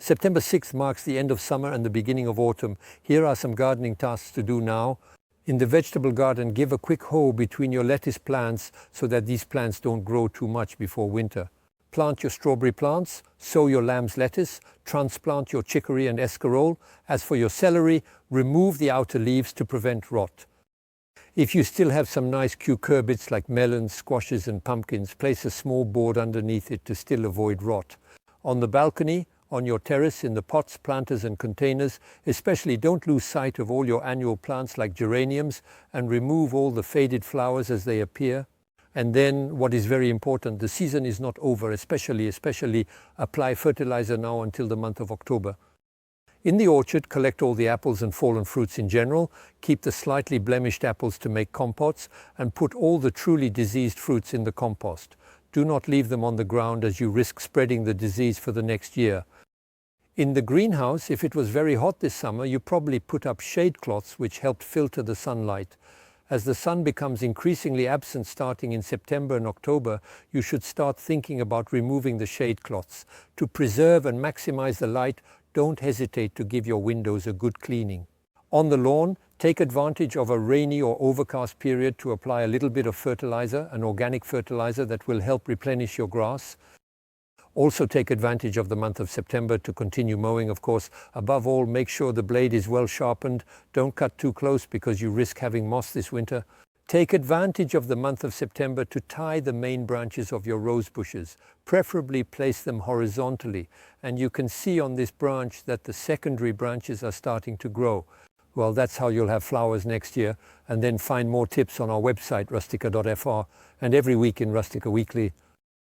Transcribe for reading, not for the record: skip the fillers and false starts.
September 6th marks the end of summer and the beginning of autumn. Here are some gardening tasks to do now. In the vegetable garden, give a quick hoe between your lettuce plants so that these plants don't grow too much before winter. Plant your strawberry plants, sow your lamb's lettuce, transplant your chicory and escarole. As for your celery, remove the outer leaves to prevent rot. If you still have some nice cucurbits like melons, squashes and pumpkins, place a small board underneath it to still avoid rot. On the balcony, on your terrace, in the pots, planters and containers, especially don't lose sight of all your annual plants like geraniums and remove all the faded flowers as they appear. And then what is very important, the season is not over, especially apply fertilizer now until the month of October. In the orchard, collect all the apples and fallen fruits in general, keep the slightly blemished apples to make compots, and put all the truly diseased fruits in the compost. Do not leave them on the ground as you risk spreading the disease for the next year. In the greenhouse, if it was very hot this summer, you probably put up shade cloths which helped filter the sunlight. As the sun becomes increasingly absent starting in September and October, you should start thinking about removing the shade cloths. To preserve and maximize the light, don't hesitate to give your windows a good cleaning. On the lawn, take advantage of a rainy or overcast period to apply a little bit of fertilizer, an organic fertilizer that will help replenish your grass. Also take advantage of the month of September to continue mowing, of course. Above all, make sure the blade is well sharpened. Don't cut too close because you risk having moss this winter. Take advantage of the month of September to tie the main branches of your rose bushes. Preferably place them horizontally. And you can see on this branch that the secondary branches are starting to grow. Well, that's how you'll have flowers next year. And then find more tips on our website, rustica.fr, and every week in Rustica Weekly.